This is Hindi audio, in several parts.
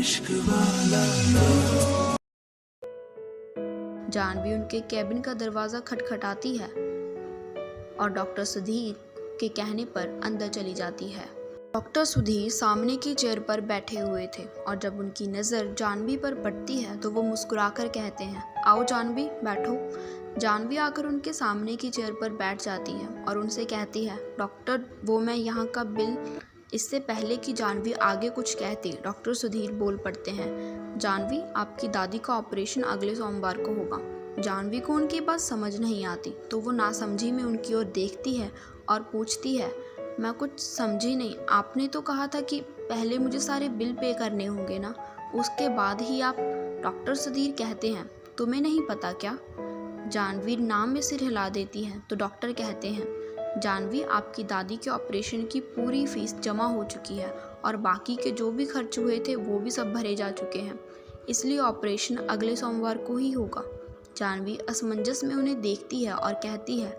इश्क वाला। जानवी उनके कैबिन का दरवाज़ा खटखटाती है और डॉक्टर सुधीर के कहने पर अंदर चली जाती है। डॉक्टर सुधीर सामने की चेयर पर बैठे हुए थे और जब उनकी नज़र जानवी पर पड़ती है तो वो मुस्कुराकर कहते हैं, आओ जानवी बैठो। जानवी आकर उनके सामने की चेयर पर बैठ जाती है और उनसे कहती है, डॉक्टर वो मैं यहाँ का बिल। इससे पहले कि जानवी आगे कुछ कहती, डॉक्टर सुधीर बोल पड़ते हैं, जानवी आपकी दादी का ऑपरेशन अगले सोमवार को होगा। जानवी को उनकी बात समझ नहीं आती तो वो नासमझी में उनकी ओर देखती है और पूछती है, मैं कुछ समझी नहीं, आपने तो कहा था कि पहले मुझे सारे बिल पे करने होंगे ना, उसके बाद ही आप। डॉक्टर सुधीर कहते हैं, तुम्हें नहीं पता क्या? जानवी नाम में सिर हिला देती है तो डॉक्टर कहते हैं, जानवी आपकी दादी के ऑपरेशन की पूरी फीस जमा हो चुकी है और बाकी के जो भी खर्च हुए थे वो भी सब भरे जा चुके हैं, इसलिए ऑपरेशन अगले सोमवार को ही होगा। जानवी असमंजस में उन्हें देखती है और कहती है,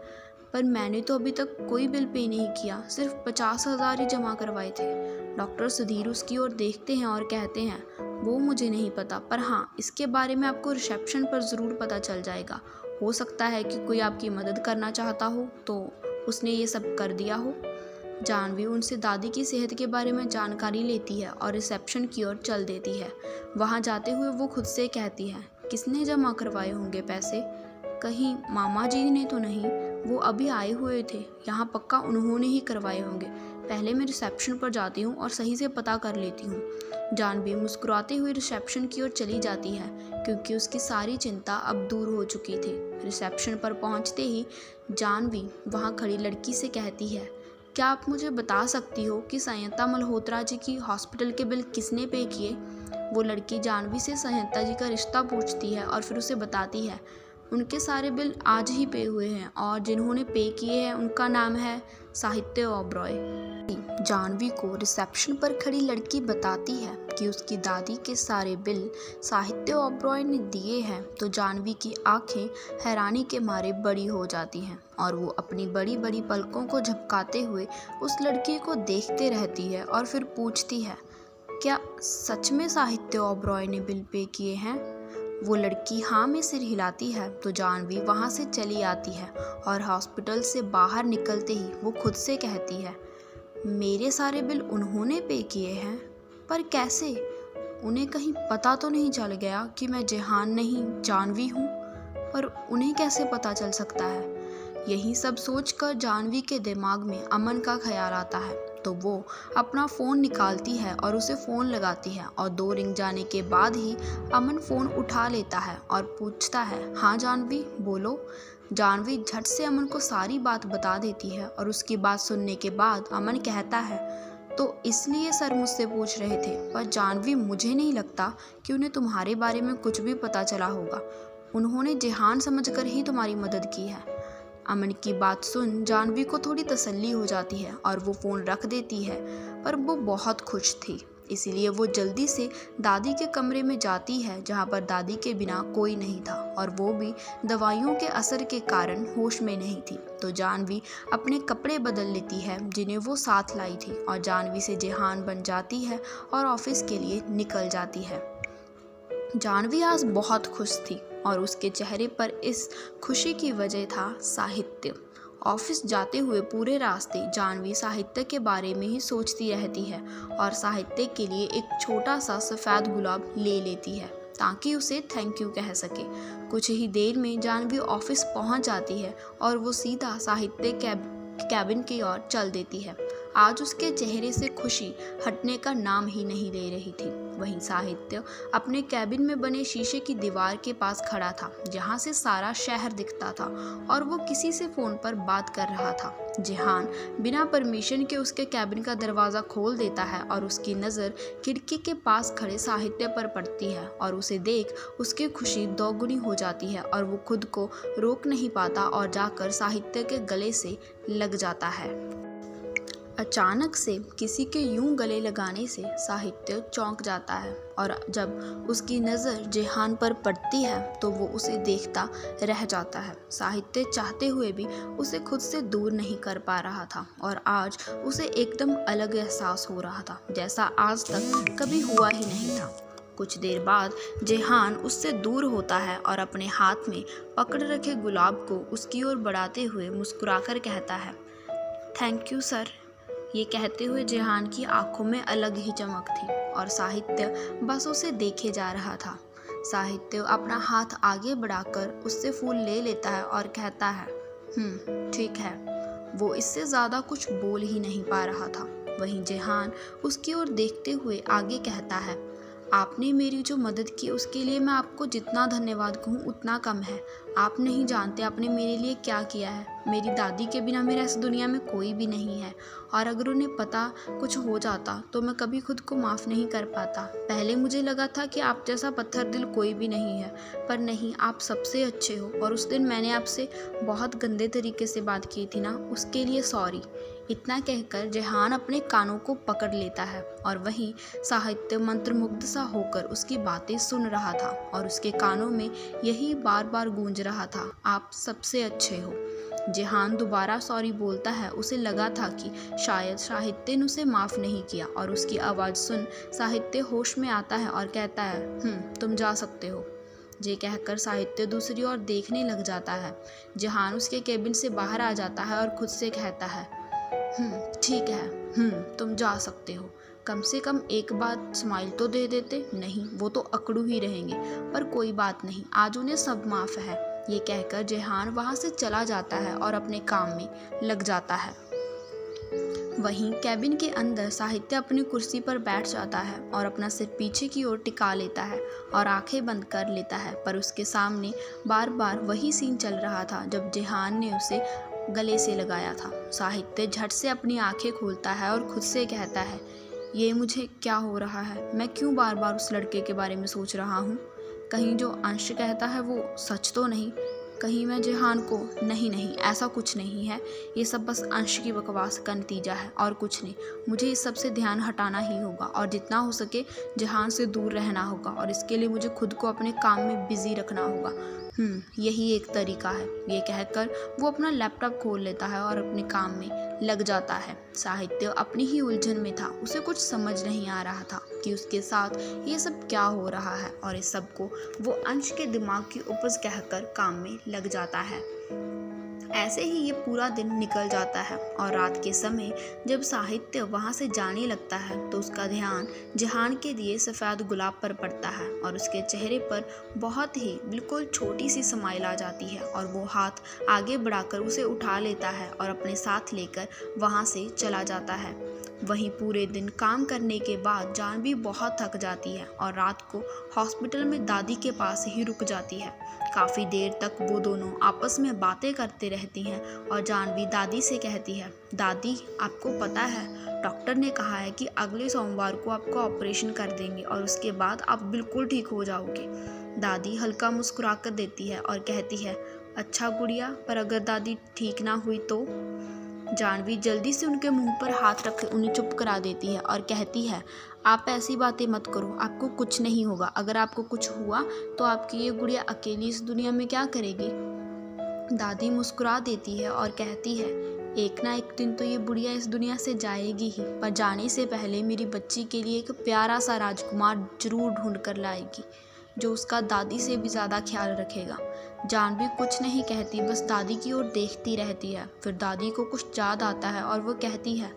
पर मैंने तो अभी तक कोई बिल पे नहीं किया, सिर्फ 50,000 ही जमा करवाए थे। डॉक्टर सुधीर उसकी ओर देखते हैं और कहते हैं, वो मुझे नहीं पता, पर हाँ इसके बारे में आपको रिसेप्शन पर ज़रूर पता चल जाएगा। हो सकता है कि कोई आपकी मदद करना चाहता हो तो उसने ये सब कर दिया हो। जानवी उनसे दादी की सेहत के बारे में जानकारी लेती है और रिसेप्शन की ओर चल देती है। वहाँ जाते हुए वो खुद से कहती है, किसने जमा करवाए होंगे पैसे? कहीं मामा जी ने तो नहीं? वो अभी आए हुए थे, यहाँ पक्का उन्होंने ही करवाए होंगे। पहले मैं रिसेप्शन पर जाती हूँ और सही से पता कर लेती हूँ। जानवी मुस्कुराते हुए रिसेप्शन की ओर चली जाती है क्योंकि उसकी सारी चिंता अब दूर हो चुकी थी। रिसेप्शन पर पहुँचते ही जानवी वहाँ खड़ी लड़की से कहती है, क्या आप मुझे बता सकती हो कि संयंता मल्होत्रा जी की हॉस्पिटल के बिल किसने पे किए? वो लड़की जानवी से संयंता जी का रिश्ता पूछती है और फिर उसे बताती है, उनके सारे बिल आज ही पे हुए हैं और जिन्होंने पे किए हैं उनका नाम है साहित्य ओबरॉय। जानवी को रिसेप्शन पर खड़ी लड़की बताती है कि उसकी दादी के सारे बिल साहित्य ओबरॉय ने दिए हैं तो जानवी की आंखें हैरानी के मारे बड़ी हो जाती हैं और वो अपनी बड़ी बड़ी पलकों को झपकाते हुए उस लड़की को देखते रहती है और फिर पूछती है, क्या सच में साहित्य ओबरॉय ने बिल पे किए हैं? वो लड़की हाँ में सिर हिलाती है तो जानवी वहाँ से चली आती है और हॉस्पिटल से बाहर निकलते ही वो खुद से कहती है, मेरे सारे बिल उन्होंने पे किए हैं, पर कैसे? उन्हें कहीं पता तो नहीं चल गया कि मैं जेहान नहीं जानवी हूँ? पर उन्हें कैसे पता चल सकता है? यही सब सोचकर जानवी के दिमाग में अमन का ख्याल आता है तो वो अपना फ़ोन निकालती है और उसे फ़ोन लगाती है और 2 रिंग जाने के बाद ही अमन फ़ोन उठा लेता है और पूछता है, हाँ जानवी बोलो। जानवी झट से अमन को सारी बात बता देती है और उसकी बात सुनने के बाद अमन कहता है, तो इसलिए सर मुझसे पूछ रहे थे, पर जानवी मुझे नहीं लगता कि उन्हें तुम्हारे बारे में कुछ भी पता चला होगा, उन्होंने जेहान समझकर ही तुम्हारी मदद की है। अमन की बात सुन जानवी को थोड़ी तसल्ली हो जाती है और वो फ़ोन रख देती है, पर वो बहुत खुश थी, इसीलिए वो जल्दी से दादी के कमरे में जाती है जहाँ पर दादी के बिना कोई नहीं था और वो भी दवाइयों के असर के कारण होश में नहीं थी। तो जानवी अपने कपड़े बदल लेती है जिन्हें वो साथ लाई थी और जानवी से जेहान बन जाती है और ऑफिस के लिए निकल जाती है। जानवी आज बहुत खुश थी और उसके चेहरे पर इस खुशी की वजह था साहित्य। ऑफिस जाते हुए पूरे रास्ते जानवी साहित्य के बारे में ही सोचती रहती है और साहित्य के लिए एक छोटा सा सफ़ेद गुलाब ले लेती है ताकि उसे थैंक यू कह सके। कुछ ही देर में जानवी ऑफिस पहुंच जाती है और वो सीधा साहित्य कैबिन की ओर चल देती है। आज उसके चेहरे से खुशी हटने का नाम ही नहीं ले रही थी। वहीं साहित्य अपने कैबिन में बने शीशे की दीवार के पास खड़ा था जहां से सारा शहर दिखता था और वो किसी से फ़ोन पर बात कर रहा था। जेहान बिना परमिशन के उसके कैबिन का दरवाज़ा खोल देता है और उसकी नज़र खिड़की के पास खड़े साहित्य पर पड़ती है और उसे देख उसकी खुशी दोगुनी हो जाती है और वो खुद को रोक नहीं पाता और जाकर साहित्य के गले से लग जाता है। अचानक से किसी के यूं गले लगाने से साहित्य चौंक जाता है और जब उसकी नज़र जेहान पर पड़ती है तो वो उसे देखता रह जाता है। साहित्य चाहते हुए भी उसे खुद से दूर नहीं कर पा रहा था और आज उसे एकदम अलग एहसास हो रहा था जैसा आज तक कभी हुआ ही नहीं था। कुछ देर बाद जेहान उससे दूर होता है और अपने हाथ में पकड़ रखे गुलाब को उसकी ओर बढ़ाते हुए मुस्कुराकर कहता है, थैंक यू सर। ये कहते हुए जेहान की आंखों में अलग ही चमक थी और साहित्य बस उसे देखे जा रहा था। साहित्य अपना हाथ आगे बढ़ाकर उससे फूल ले लेता है और कहता है, ठीक है। वो इससे ज़्यादा कुछ बोल ही नहीं पा रहा था। वहीं जेहान उसकी ओर देखते हुए आगे कहता है, आपने मेरी जो मदद की उसके लिए मैं आपको जितना धन्यवाद कहूँ उतना कम है। आप नहीं जानते आपने मेरे लिए क्या किया है। मेरी दादी के बिना मेरा इस दुनिया में कोई भी नहीं है और अगर उन्हें पता कुछ हो जाता तो मैं कभी खुद को माफ़ नहीं कर पाता। पहले मुझे लगा था कि आप जैसा पत्थर दिल कोई भी नहीं है, पर नहीं, आप सबसे अच्छे हो और उस दिन मैंने आपसे बहुत गंदे तरीके से बात की थी ना, उसके लिए सॉरी। इतना कहकर जेहान अपने कानों को पकड़ लेता है और वहीं साहित्य मंत्रमुग्ध सा होकर उसकी बातें सुन रहा था और उसके कानों में यही बार बार गूंज रहा था, आप सबसे अच्छे हो। जेहान दोबारा सॉरी बोलता है। उसे लगा था कि शायद साहित्य ने उसे माफ़ नहीं किया और उसकी आवाज़ सुन साहित्य होश में आता है और कहता है, तुम जा सकते हो। ये कहकर साहित्य दूसरी ओर देखने लग जाता है। जेहान उसके केबिन से बाहर आ जाता है और खुद से कहता है, ठीक है, तुम जा सकते हो। कम से कम एक बार स्माइल तो दे देते। नहीं, वो तो अकड़ू ही रहेंगे, पर कोई बात नहीं, आज उन्हें सब माफ़ है। ये कहकर जेहान वहाँ से चला जाता है और अपने काम में लग जाता है। वहीं कैबिन के अंदर साहित्य अपनी कुर्सी पर बैठ जाता है और अपना सिर पीछे की ओर टिका लेता है और आंखें बंद कर लेता है, पर उसके सामने बार बार वही सीन चल रहा था जब जेहान ने उसे गले से लगाया था। साहित्य झट से अपनी आंखें खोलता है और खुद से कहता है, ये मुझे क्या हो रहा है? मैं क्यों बार बार उस लड़के के बारे में सोच रहा हूँ? कहीं जो अंश कहता है वो सच तो नहीं? कहीं मैं जेहान को नहीं, ऐसा कुछ नहीं है। ये सब बस अंश की बकवास का नतीजा है और कुछ नहीं। मुझे इस सब से ध्यान हटाना ही होगा और जितना हो सके जेहान से दूर रहना होगा और इसके लिए मुझे खुद को अपने काम में बिजी रखना होगा। यही एक तरीका है। ये कहकर वो अपना लैपटॉप खोल लेता है और अपने काम में लग जाता है। साहित्य अपनी ही उलझन में था। उसे कुछ समझ नहीं आ रहा था कि उसके साथ ये सब क्या हो रहा है और इस सब को वो अंश के दिमाग की उपज कहकर काम में लग जाता है। ऐसे ही ये पूरा दिन निकल जाता है और रात के समय जब साहित्य वहाँ से जाने लगता है तो उसका ध्यान जेहान के दिए सफ़ेद गुलाब पर पड़ता है और उसके चेहरे पर बहुत ही बिल्कुल छोटी सी स्माइल आ जाती है और वो हाथ आगे बढ़ाकर उसे उठा लेता है और अपने साथ लेकर वहाँ से चला जाता है। वहीं पूरे दिन काम करने के बाद जानवी बहुत थक जाती है और रात को हॉस्पिटल में दादी के पास ही रुक जाती है। काफ़ी देर तक वो दोनों आपस में बातें करते रहती हैं और जानवी दादी से कहती है, दादी आपको पता है डॉक्टर ने कहा है कि अगले सोमवार को आपका ऑपरेशन कर देंगे और उसके बाद आप बिल्कुल ठीक हो जाओगे। दादी हल्का मुस्कुरा कर देती है और कहती है, अच्छा गुड़िया, पर अगर दादी ठीक ना हुई तो? जानवी जल्दी से उनके मुंह पर हाथ रख उन्हें चुप करा देती है और कहती है, आप ऐसी बातें मत करो, आपको कुछ नहीं होगा। अगर आपको कुछ हुआ तो आपकी ये गुड़िया अकेली इस दुनिया में क्या करेगी? दादी मुस्कुरा देती है और कहती है, एक ना एक दिन तो ये बुढ़िया इस दुनिया से जाएगी ही, पर जाने से पहले मेरी बच्ची के लिए एक प्यारा सा राजकुमार जरूर ढूंढ कर लाएगी जो उसका दादी से भी ज़्यादा ख्याल रखेगा। जानवी कुछ नहीं कहती, बस दादी की ओर देखती रहती है। फिर दादी को कुछ याद आता है और वो कहती है,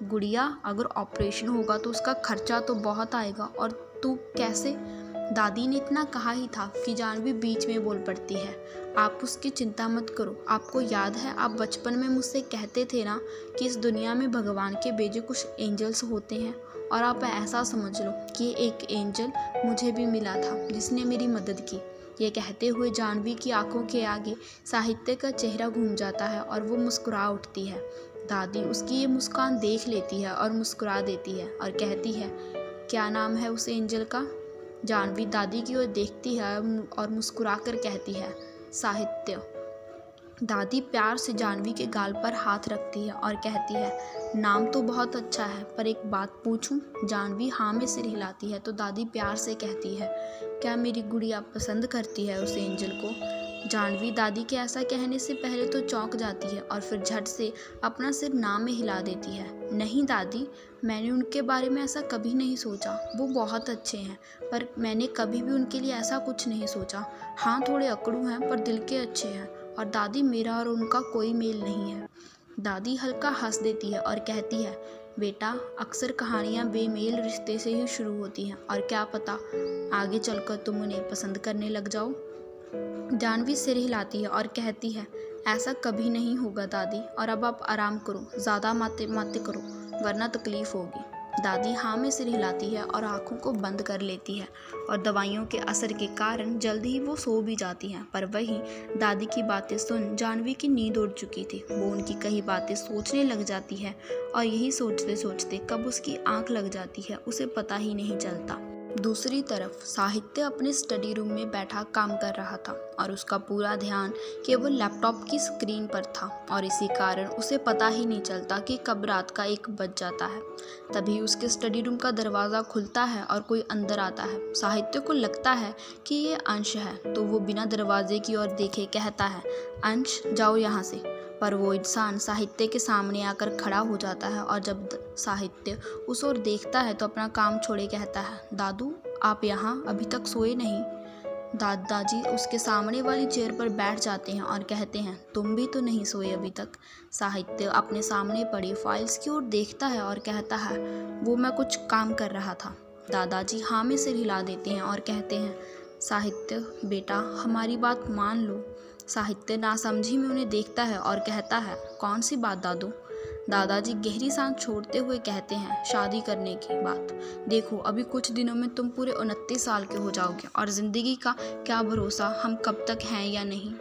गुड़िया अगर ऑपरेशन होगा तो उसका खर्चा तो बहुत आएगा और तू कैसे? दादी ने इतना कहा ही था कि जानवी बीच में बोल पड़ती है, आप उसकी चिंता मत करो। आपको याद है आप बचपन में मुझसे कहते थे ना कि इस दुनिया में भगवान के भेजे कुछ एंजल्स होते हैं, और आप ऐसा समझ लो कि एक एंजल मुझे भी मिला था जिसने मेरी मदद की। ये कहते हुए जानवी की आंखों के आगे साहित्य का चेहरा घूम जाता है और वो मुस्कुरा उठती है। दादी उसकी ये मुस्कान देख लेती है और मुस्कुरा देती है और कहती है, क्या नाम है उस एंजल का? जानवी दादी की ओर देखती है और मुस्कुरा कर कहती है, साहित्य। दादी प्यार से जानवी के गाल पर हाथ रखती है और कहती है, नाम तो बहुत अच्छा है, पर एक बात पूछूं? जानवी हाँ में सिर हिलाती है तो दादी प्यार से कहती है, क्या मेरी गुड़िया पसंद करती है उस एंजल को? जानवी दादी के ऐसा कहने से पहले तो चौंक जाती है और फिर झट से अपना सिर ना में हिला देती है। नहीं दादी, मैंने उनके बारे में ऐसा कभी नहीं सोचा। वो बहुत अच्छे हैं, पर मैंने कभी भी उनके लिए ऐसा कुछ नहीं सोचा। हाँ, थोड़े अकड़ू हैं पर दिल के अच्छे हैं। और दादी, मेरा और उनका कोई मेल नहीं है। दादी हल्का हंस देती है और कहती है, बेटा, अक्सर कहानियाँ बेमेल रिश्ते से ही शुरू होती हैं और क्या पता आगे चलकर तुम उन्हें पसंद करने लग जाओ। जानवी सिर हिलाती है और कहती है, ऐसा कभी नहीं होगा दादी, और अब आप आराम करो, ज़्यादा माते करो वरना तकलीफ़ होगी। दादी हाँ में सिर हिलाती है और आंखों को बंद कर लेती है और दवाइयों के असर के कारण जल्दी ही वो सो भी जाती हैं। पर वहीं दादी की बातें सुन जानवी की नींद उड़ चुकी थी। वो उनकी कई बातें सोचने लग जाती है और यही सोचते सोचते कब उसकी आंख लग जाती है उसे पता ही नहीं चलता। दूसरी तरफ साहित्य अपने स्टडी रूम में बैठा काम कर रहा था और उसका पूरा ध्यान केवल लैपटॉप की स्क्रीन पर था और इसी कारण उसे पता ही नहीं चलता कि कब रात का 1 बज जाता है। तभी उसके स्टडी रूम का दरवाज़ा खुलता है और कोई अंदर आता है। साहित्य को लगता है कि ये अंश है, तो वो बिना दरवाजे की ओर देखे कहता है, अंश, जाओ यहाँ से। पर वो इंसान साहित्य के सामने आकर खड़ा हो जाता है और जब साहित्य उस ओर देखता है तो अपना काम छोड़े कहता है, दादू, आप यहाँ अभी तक सोए नहीं? दादाजी उसके सामने वाली चेयर पर बैठ जाते हैं और कहते हैं, तुम भी तो नहीं सोए अभी तक? साहित्य अपने सामने पड़ी फाइल्स की ओर देखता है और कहता है, वो मैं कुछ काम कर रहा था। दादाजी हाँ में सिर हिला देते हैं और कहते हैं, साहित्य बेटा, हमारी बात मान लो। साहित्य नासमझी में उन्हें देखता है और कहता है, कौन सी बात दादू? दादाजी गहरी सांस छोड़ते हुए कहते हैं, शादी करने की बात। देखो, अभी कुछ दिनों में तुम पूरे 29 साल के हो जाओगे और ज़िंदगी का क्या भरोसा हम कब तक हैं या नहीं,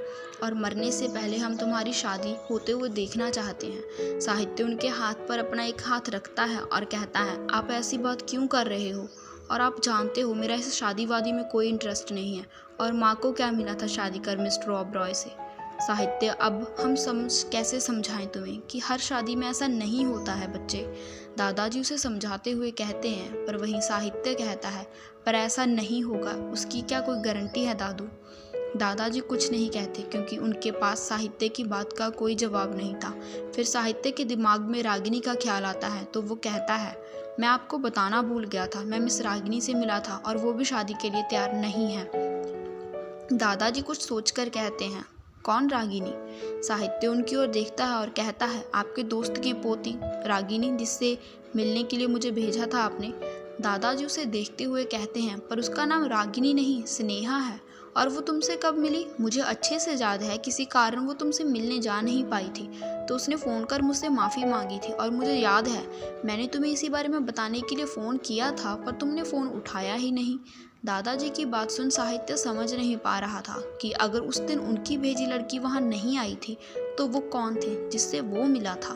और मरने से पहले हम तुम्हारी शादी होते हुए देखना चाहते हैं। साहित्य उनके हाथ पर अपना एक हाथ रखता है और कहता है, आप ऐसी बात क्यों कर रहे हो? और आप जानते हो मेरा इस शादी वादी में कोई इंटरेस्ट नहीं है, और माँ को क्या मिला था शादी कर मिस्टर ओबरॉय से? साहित्य, अब हम कैसे समझाएं तुम्हें कि हर शादी में ऐसा नहीं होता है बच्चे। दादाजी उसे समझाते हुए कहते हैं, पर वहीं साहित्य कहता है, पर ऐसा नहीं होगा, उसकी क्या कोई गारंटी है दादू? दादाजी कुछ नहीं कहते क्योंकि उनके पास साहित्य की बात का कोई जवाब नहीं था। फिर साहित्य के दिमाग में रागिनी का ख्याल आता है तो वो कहता है, मैं आपको बताना भूल गया था, मैं मिस रागिनी से मिला था और वो भी शादी के लिए तैयार नहीं है। दादाजी कुछ सोचकर कहते हैं, कौन रागिनी? साहित्य उनकी ओर देखता है और कहता है, आपके दोस्त की पोती रागिनी, जिससे मिलने के लिए मुझे भेजा था आपने। दादाजी उसे देखते हुए कहते हैं, पर उसका नाम रागिनी नहीं, स्नेहा है। और वो तुमसे कब मिली? मुझे अच्छे से याद है, किसी कारण वो तुमसे मिलने जा नहीं पाई थी तो उसने फ़ोन कर मुझसे माफ़ी मांगी थी। और मुझे याद है, मैंने तुम्हें इसी बारे में बताने के लिए फ़ोन किया था, पर तुमने फ़ोन उठाया ही नहीं। दादाजी की बात सुन साहित्य समझ नहीं पा रहा था कि अगर उस दिन उनकी भेजी लड़की वहाँ नहीं आई थी तो वो कौन थे जिससे वो मिला था।